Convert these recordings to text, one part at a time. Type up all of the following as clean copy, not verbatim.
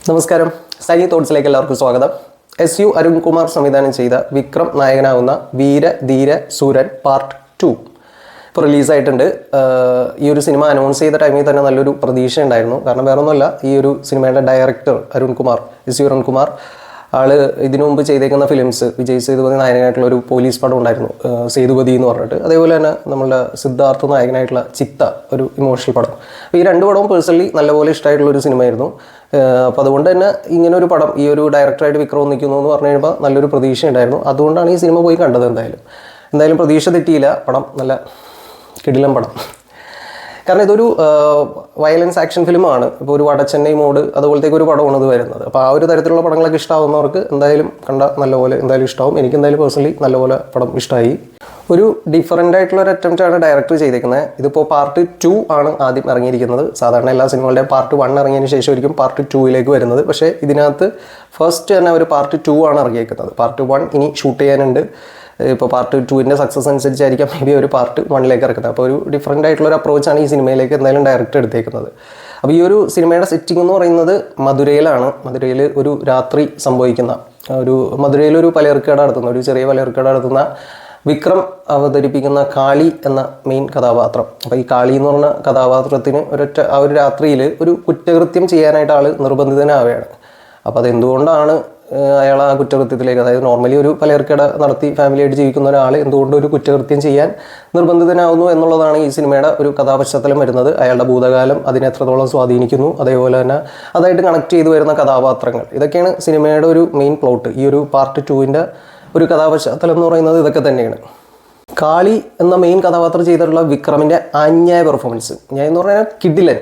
നമസ്കാരം, സൈനി തോട്ട്സിലേക്ക് എല്ലാവർക്കും സ്വാഗതം. SU അരുൺകുമാർ സംവിധാനം ചെയ്ത വിക്രം നായകനാവുന്ന വീര ധീര സൂരൻ പാർട്ട് 2 ഇപ്പോൾ റിലീസായിട്ടുണ്ട്. ഈ ഒരു സിനിമ അനൗൺസ് ചെയ്ത ടൈമിൽ തന്നെ നല്ലൊരു പ്രതീക്ഷ ഉണ്ടായിരുന്നു. കാരണം വേറെ ഒന്നുമല്ല, ഈ ഒരു സിനിമയുടെ ഡയറക്ടർ അരുൺകുമാർ, SU അരുൺകുമാർ, ആള് ഇതിനു മുമ്പ് ചെയ്തേക്കുന്ന ഫിലിംസ് വിജയ് സേതുപതി നായകനായിട്ടുള്ള ഒരു പോലീസ് പടം ഉണ്ടായിരുന്നു, സേതുപതി എന്ന് പറഞ്ഞിട്ട്. അതേപോലെ തന്നെ നമ്മളുടെ സിദ്ധാർത്ഥ നായകനായിട്ടുള്ള ചിത്ത, ഒരു ഇമോഷണൽ പടം. അപ്പോൾ ഈ രണ്ട് പടവും പേഴ്സണലി നല്ലപോലെ ഇഷ്ടമായിട്ടുള്ള ഒരു സിനിമയായിരുന്നു. അപ്പോൾ അതുകൊണ്ട് തന്നെ ഇങ്ങനെ ഒരു പടം ഈ ഒരു ഡയറക്ടറായിട്ട് വിക്രം ഒന്നിക്കുന്നു എന്ന് പറഞ്ഞു കഴിയുമ്പോൾ നല്ലൊരു പ്രതീക്ഷ ഉണ്ടായിരുന്നു. അതുകൊണ്ടാണ് ഈ സിനിമ പോയി കണ്ടത്. എന്തായാലും പ്രതീക്ഷ തെറ്റിയില്ല. പടം നല്ല കിടിലം പടം. കാരണം ഇതൊരു വയലൻസ് ആക്ഷൻ ഫിലിമാണ്. ഇപ്പോൾ ഒരു വടച്ചെന്നൈ മോഡ് അതുപോലത്തേക്ക് ഒരു പടമാണ് ഇത് വരുന്നത്. അപ്പോൾ ആ ഒരു തരത്തിലുള്ള പടങ്ങളൊക്കെ ഇഷ്ടമാവുന്നവർക്ക് എന്തായാലും നല്ലപോലെ എന്തായാലും ഇഷ്ടമാവും. എനിക്ക് എന്തായാലും പേഴ്സണലി നല്ലപോലെ പടം ഇഷ്ടമായി. ഒരു ഡിഫറൻ്റ് ആയിട്ടുള്ള ഒരു അറ്റംപ്റ്റാണ് ഡയറക്ടർ ചെയ്തേക്കുന്നത്. ഇതിപ്പോൾ പാർട്ട് 2 ആണ് ആദ്യം ഇറങ്ങിയിരിക്കുന്നത്. സാധാരണ എല്ലാ സിനിമകളുടെയും പാർട്ട് 1 ഇറങ്ങിയതിന് ശേഷമായിരിക്കും പാർട്ട് 2 വരുന്നത്. പക്ഷേ ഇതിനകത്ത് ഫസ്റ്റ് തന്നെ ഒരു പാർട്ട് 2 ആണ് ഇറങ്ങിയിരിക്കുന്നത്. പാർട്ട് 1 ഇനി ഷൂട്ട് ചെയ്യാനുണ്ട്. ഇപ്പോൾ പാർട്ട് 2 സക്സസ് അനുസരിച്ചായിരിക്കാം മേ ബി ഒരു പാർട്ട് 1 ഇറക്കുന്നത്. അപ്പോൾ ഒരു ഡിഫറൻ്റ് ആയിട്ടുള്ള ഒരു അപ്രോച്ചാണ് ഈ സിനിമയിലേക്ക് എന്തായാലും ഡയറക്ടർ എടുത്തേക്കുന്നത്. അപ്പോൾ ഈ ഒരു സിനിമയുടെ സെറ്റിംഗ് എന്ന് പറയുന്നത് മധുരയിലാണ്. മധുരയിൽ ഒരു രാത്രി സംഭവിക്കുന്ന മധുരയിലൊരു പലചരക്ക് കട നടത്തുന്ന, ഒരു ചെറിയ പലചരക്ക് കട നടത്തുന്ന വിക്രം അവതരിപ്പിക്കുന്ന കാളി എന്ന മെയിൻ കഥാപാത്രം. അപ്പോൾ ഈ കാളി എന്ന് പറഞ്ഞ കഥാപാത്രത്തിന് ആ ഒരു രാത്രിയിൽ ഒരു കുറ്റകൃത്യം ചെയ്യാനായിട്ട് ആൾ നിർബന്ധിതനാവുകയാണ്. അപ്പോൾ അതെന്തുകൊണ്ടാണ് അയാൾ ആ കുറ്റകൃത്യത്തിലേക്ക്, അതായത് നോർമലി ഒരു പലചരക്കട നടത്തി ഫാമിലിയായിട്ട് ജീവിക്കുന്ന ഒരാൾ എന്തുകൊണ്ട് ഒരു കുറ്റകൃത്യം ചെയ്യാൻ നിർബന്ധിതനാവുന്നു എന്നുള്ളതാണ് ഈ സിനിമയുടെ ഒരു കഥാപശ്ചാത്തലം വരുന്നത്. അയാളുടെ ഭൂതകാലം അതിനെ എത്രത്തോളം സ്വാധീനിക്കുന്നു, അതേപോലെ തന്നെ അതായിട്ട് കണക്ട് ചെയ്തു വരുന്ന കഥാപാത്രങ്ങൾ, ഇതൊക്കെയാണ് സിനിമയുടെ ഒരു മെയിൻ പ്ലോട്ട്. ഈ ഒരു പാർട്ട് 2 ഒരു കഥാപശ്ചാത്തലം എന്ന് പറയുന്നത് ഇതൊക്കെ തന്നെയാണ്. കാളി എന്ന മെയിൻ കഥാപാത്രം ചെയ്തിട്ടുള്ള വിക്രമിൻ്റെ അന്യായ പെർഫോമൻസ്, ഞാൻ എന്ന് പറഞ്ഞാൽ കിഡിലൻ.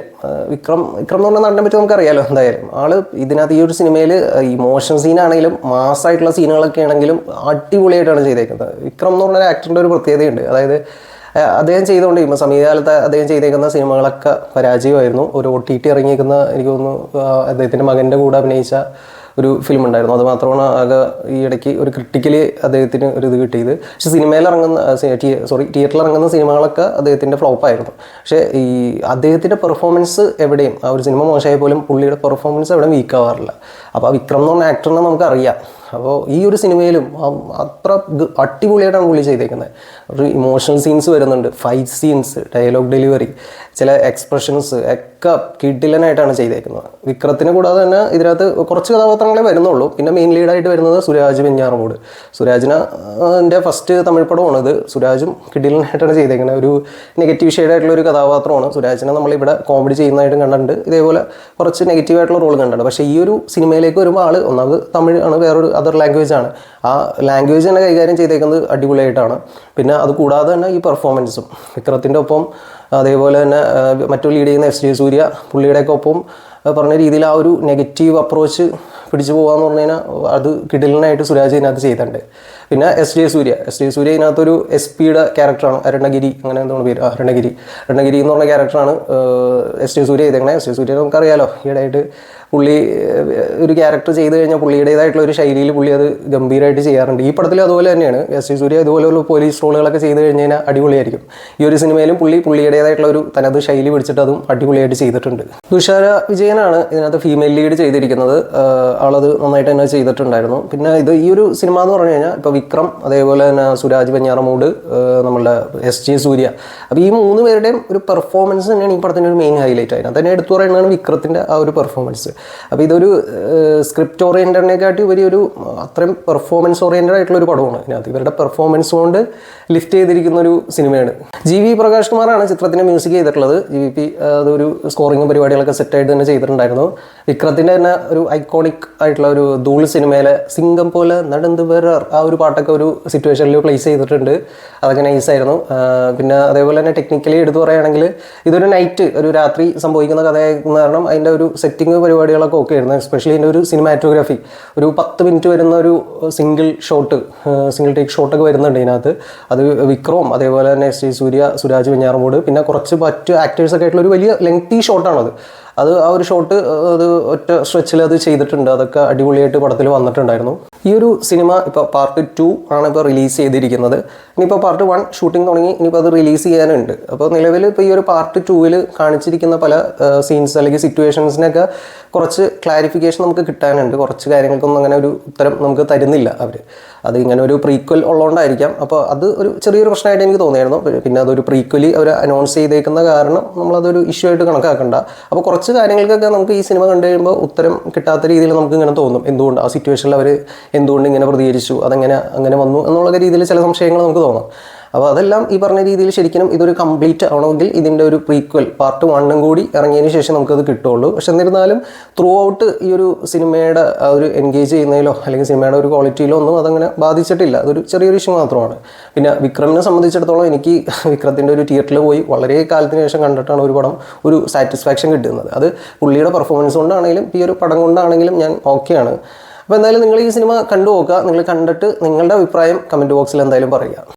വിക്രം എന്ന് പറഞ്ഞാൽ നടനെ പറ്റി നമുക്കറിയാലോ. എന്തായാലും ആള് ഇതിനകത്ത് ഈ ഒരു സിനിമയിൽ ഇമോഷൻ സീനാണെങ്കിലും മാസ്സായിട്ടുള്ള സീനുകളൊക്കെ ആണെങ്കിലും അടിപൊളിയായിട്ടാണ് ചെയ്തേക്കുന്നത്. വിക്രം എന്ന് പറഞ്ഞ ആക്ടറിൻ്റെ ഒരു പ്രത്യേകതയുണ്ട്. അതായത് അദ്ദേഹം ചെയ്തുകൊണ്ട് കഴിയുമ്പോൾ സമീപകാലത്ത് അദ്ദേഹം ചെയ്തേക്കുന്ന സിനിമകളൊക്കെ പരാജയമായിരുന്നു. ഒരു OTT ഇറങ്ങിയേക്കുന്ന, എനിക്ക് തോന്നുന്നു അദ്ദേഹത്തിൻ്റെ മകൻ്റെ കൂടെ അഭിനയിച്ച ഒരു ഫിലിം ഉണ്ടായിരുന്നു. അത് മാത്രമാണ് ആകെ ഈ ഇടയ്ക്ക് ഒരു ക്രിട്ടിക്കലി അദ്ദേഹത്തിന് ഒരു ഇത് കിട്ടിയത്. പക്ഷേ തിയേറ്ററിൽ ഇറങ്ങുന്ന സിനിമകളൊക്കെ അദ്ദേഹത്തിൻ്റെ ഫ്ലോപ്പായിരുന്നു. പക്ഷേ ഈ അദ്ദേഹത്തിൻ്റെ പെർഫോമൻസ് എവിടെയും, ആ ഒരു സിനിമ മോശമായ പോലും പുള്ളിയുടെ പെർഫോമൻസ് എവിടെയും വീക്കാവാറില്ല. അപ്പോൾ ആ വിക്രം എന്ന് പറഞ്ഞ ആക്ടറിനെ നമുക്കറിയാം. അപ്പോൾ ഈ ഒരു സിനിമയിലും അത്ര അടിപൊളിയായിട്ടാണ് പുള്ളി ചെയ്തേക്കുന്നത്. ഒരു ഇമോഷണൽ സീൻസ് വരുന്നുണ്ട്, ഫൈറ്റ് സീൻസ്, ഡയലോഗ് ഡെലിവറി, ചില എക്സ്പ്രഷൻസ് ഒക്കെ കിടിലനായിട്ടാണ് ചെയ്തേക്കുന്നത്. വിക്രത്തിനെ കൂടാതെ തന്നെ ഇതിനകത്ത് കുറച്ച് കഥാപാത്രങ്ങളെ വരുന്നുള്ളൂ. പിന്നെ മെയിൻ ലീഡായിട്ട് വരുന്നത് സുരാജ് വെഞ്ഞാറമൂട്. സുരാജിൻ്റെ ഫസ്റ്റ് തമിഴ് പടമാണ് ഇത്. സുരാജും കിടിലനായിട്ടാണ് ചെയ്തേക്കുന്നത്. ഒരു നെഗറ്റീവ് ഷെയ്ഡായിട്ടുള്ള ഒരു കഥാപാത്രമാണ്. സുരാജിനെ നമ്മളിവിടെ കോമഡി ചെയ്യുന്നതായിട്ടും കണ്ടിട്ടുണ്ട്, ഇതേപോലെ കുറച്ച് നെഗറ്റീവായിട്ടുള്ള റോൾ കണ്ടിട്ടുണ്ട്. പക്ഷേ ഈ ഒരു സിനിമയിലേക്ക് വരുമ്പോൾ ആൾ ഒന്നാമത് തമിഴ് ആണ്, വേറൊരു അതർ ലാംഗ്വേജ് ആണ്. ആ ലാംഗ്വേജ് തന്നെ കൈകാര്യം ചെയ്തേക്കുന്നത് അടിപൊളിയായിട്ടാണ്. പിന്നെ അത് കൂടാതെ തന്നെ ഈ പെർഫോമൻസും വിക്രത്തിൻ്റെ ഒപ്പം, അതേപോലെ തന്നെ മറ്റു ലീഡ് ചെയ്യുന്ന SJ സൂര്യ, പുള്ളിയുടെയൊക്കെ ഒപ്പം പറഞ്ഞ രീതിയിൽ ആ ഒരു നെഗറ്റീവ് അപ്രോച്ച് പിടിച്ചു പോകാമെന്ന് പറഞ്ഞു കഴിഞ്ഞാൽ അത് കിടിലനായിട്ട് സുരാജ് ഇതിനകത്ത് ചെയ്തിട്ടുണ്ട്. പിന്നെ SJ സൂര്യ ഇതിനകത്തൊരു SP-യുടെ ക്യാരക്ടറാണ്, അരുണഗിരി, അങ്ങനെ എന്താണ് പേര്, അരുണഗിരി എന്ന് പറഞ്ഞ ക്യാരക്ടറാണ് SJ സൂര്യ ചെയ്തേക്കണേ. SJ സൂര്യ നമുക്കറിയാലോ, ഈയിടെയായിട്ട് പുള്ളി ഒരു ക്യാരക്ടർ ചെയ്ത് കഴിഞ്ഞാൽ പുള്ളിയുടേതായിട്ടുള്ള ഒരു ശൈലിയിൽ പുള്ളി അത് ഗംഭീരമായിട്ട് ചെയ്യാറുണ്ട്. ഈ പടത്തിൽ അതുപോലെ തന്നെയാണ്. SJ സൂര്യ ഇതുപോലെയുള്ള പോലീസ് റോളുകളൊക്കെ ചെയ്ത് കഴിഞ്ഞ് കഴിഞ്ഞാൽ അടിപൊളിയായിരിക്കും. ഈ ഒരു സിനിമയിലും പുള്ളിയുടേതായിട്ടുള്ള ഒരു തനത് ശൈലി പിടിച്ചിട്ട് അതും അടിപൊളിയായിട്ട് ചെയ്തിട്ടുണ്ട്. തുഷാര വിജയനാണ് ഇതിനകത്ത് ഫീമെയിൽ ലീഡ് ചെയ്തിരിക്കുന്നത്. ആളത് നന്നായിട്ട് തന്നെ ചെയ്തിട്ടുണ്ടായിരുന്നു. പിന്നെ ഈ ഒരു സിനിമ എന്ന് പറഞ്ഞു കഴിഞ്ഞാൽ ഇപ്പോൾ വിക്രം, അതേപോലെ തന്നെ സുരാജ് വെഞ്ഞാറമൂട്, നമ്മളുടെ SJ സൂര്യ, അപ്പോൾ ഈ 3 പേരുടെയും ഒരു പെർഫോമൻസ് തന്നെയാണ് ഈ പടത്തിൻ്റെ ഒരു മെയിൻ ഹൈലൈറ്റ്. അതിനകത്ത് തന്നെ എടുത്തു പറയുന്നതാണ് വിക്രത്തിൻ്റെ ആ ഒരു പെർഫോമൻസ്. അപ്പോൾ ഇതൊരു സ്ക്രിപ്റ്റ് ഓറിയൻറ്റഡിനെക്കാട്ടി ഉപരി ഒരു അത്രയും പെർഫോമൻസ് ഓറിയൻറ്റഡ് ആയിട്ടുള്ള ഒരു പടമാണ്. ഇതിനകത്ത് ഇവരുടെ പെർഫോമൻസ് കൊണ്ട് ലിഫ്റ്റ് ചെയ്തിരിക്കുന്ന ഒരു സിനിമയാണ്. GV പ്രകാശ് കുമാറാണ് ചിത്രത്തിന് മ്യൂസിക് ചെയ്തിട്ടുള്ളത്. GVP അതൊരു സ്കോറിങ്ങും പരിപാടികളൊക്കെ സെറ്റായിട്ട് തന്നെ ചെയ്തിട്ടുണ്ടായിരുന്നു. വിക്രത്തിൻ്റെ തന്നെ ഒരു ഐക്കോണിക് ആയിട്ടുള്ള ഒരു ധൂൾ സിനിമയിലെ സിംഗം പോലെ നടന്ന് വേറെ ആ ഒരു പാട്ടൊക്കെ ഒരു സിറ്റുവേഷനിൽ പ്ലേസ് ചെയ്തിട്ടുണ്ട്. അതൊക്കെ നൈസായിരുന്നു. പിന്നെ അതേപോലെ തന്നെ ടെക്നിക്കലി എടുത്തു പറയുകയാണെങ്കിൽ ഇതൊരു നൈറ്റ്, ഒരു രാത്രി സംഭവിക്കുന്ന കഥയായിരുന്ന കാരണം അതിൻ്റെ ഒരു സെറ്റിംഗ് പരിപാടികളൊക്കെ ഓക്കെ ആയിരുന്നു. എസ്പെഷ്യലി ഇതിൻ്റെ ഒരു സിനിമാറ്റോഗ്രാഫി, ഒരു 10 മിനിറ്റ് വരുന്ന ഒരു സിംഗിൾ ടേക്ക് ഷോട്ടൊക്കെ വരുന്നുണ്ട് ഇതിനകത്ത്. അത് വിക്രവും അതേപോലെ തന്നെ SJ സൂര്യ, സുരാജ് വെഞ്ഞാറമൂട്, പിന്നെ കുറച്ച് മറ്റ് ആക്ടേഴ്സൊക്കെ ആയിട്ടുള്ള ഒരു വലിയ ലെങ്തി ഷോട്ടാണത്. അത് ആ ഒരു ഷോട്ട് അത് ഒറ്റ സ്ട്രെച്ചിൽ അത് ചെയ്തിട്ടുണ്ട്. അതൊക്കെ അടിപൊളിയായിട്ട് പടത്തിൽ വന്നിട്ടുണ്ടായിരുന്നു. ഈ ഒരു സിനിമ ഇപ്പോൾ പാർട്ട് 2 ആണ് ഇപ്പോൾ റിലീസ് ചെയ്തിരിക്കുന്നത്. ഇനിയിപ്പോൾ പാർട്ട് 1 ഷൂട്ടിംഗ് തുടങ്ങി, ഇനിയിപ്പോൾ അത് റിലീസ് ചെയ്യാനുണ്ട്. അപ്പോൾ നിലവിൽ ഇപ്പോൾ ഈ ഒരു പാർട്ട് 2 കാണിച്ചിരിക്കുന്ന പല സീൻസ് അല്ലെങ്കിൽ സിറ്റുവേഷൻസിനൊക്കെ കുറച്ച് ക്ലാരിഫിക്കേഷൻ നമുക്ക് കിട്ടാനുണ്ട്. കുറച്ച് കാര്യങ്ങൾക്കൊന്നും അങ്ങനെ ഒരു ഉത്തരം നമുക്ക് തരുന്നില്ല അവർ. അത് ഇങ്ങനെ ഒരു പ്രീക്വൽ ഉള്ളതുകൊണ്ടായിരിക്കാം. അപ്പോൾ അത് ഒരു ചെറിയൊരു പ്രശ്നമായിട്ട് എനിക്ക് തോന്നിയായിരുന്നു. പിന്നെ അതൊരു പ്രീക്വലി അവർ അനൗൺസ് ചെയ്തേക്കുന്ന കാരണം നമ്മളതൊരു ഇഷ്യൂ ആയിട്ട് കണക്കാക്കണ്ട. അപ്പോൾ കുറച്ച് കാര്യങ്ങൾക്കൊക്കെ നമുക്ക് ഈ സിനിമ കണ്ടു കഴിയുമ്പോൾ ഉത്തരം കിട്ടാത്ത രീതിയിൽ നമുക്ക് ഇങ്ങനെ തോന്നും. എന്തുകൊണ്ട് ആ സിറ്റുവേഷനിൽ അവർ എന്തുകൊണ്ട് ഇങ്ങനെ പ്രതികരിച്ചു, അതെങ്ങനെ അങ്ങനെ വന്നു എന്നുള്ള രീതിയിൽ ചില സംശയങ്ങൾ നമുക്ക് തോന്നാം. അപ്പോൾ അതെല്ലാം ഈ പറഞ്ഞ രീതിയിൽ ശരിക്കും ഇതൊരു കംപ്ലീറ്റ് ആവണമെങ്കിൽ ഇതിൻ്റെ ഒരു പ്രീക്വൽ പാർട്ട് 1 കൂടി ഇറങ്ങിയതിന് ശേഷം നമുക്കത് കിട്ടുള്ളൂ. പക്ഷെ എന്നിരുന്നാലും ത്രൂ ഔട്ട് ഈ ഒരു സിനിമയുടെ ഒരു എൻഗേജ് ചെയ്യുന്നതിലോ അല്ലെങ്കിൽ സിനിമയുടെ ഒരു ക്വാളിറ്റിയിലോ ഒന്നും അതങ്ങനെ ബാധിച്ചിട്ടില്ല. അതൊരു ചെറിയൊരു ഇഷ്യൂ മാത്രമാണ്. പിന്നെ വിക്രമിനെ സംബന്ധിച്ചിടത്തോളം എനിക്ക് വിക്രത്തിൻ്റെ ഒരു തിയേറ്ററിൽ പോയി വളരെ കാലത്തിന് ശേഷം കണ്ടിട്ടാണ് ഒരു പടം ഒരു സാറ്റിസ്ഫാക്ഷൻ കിട്ടുന്നത്. അത് പുള്ളിയുടെ പെർഫോമൻസ് കൊണ്ടാണെങ്കിലും ഈ ഒരു പടം കൊണ്ടാണെങ്കിലും ഞാൻ ഓക്കെയാണ്. അപ്പോൾ എന്തായാലും നിങ്ങൾ ഈ സിനിമ കണ്ടു നോക്കുക. നിങ്ങൾ കണ്ടിട്ട് നിങ്ങളുടെ അഭിപ്രായം കമൻറ്റ് ബോക്സിൽ എന്തായാലും പറയുക.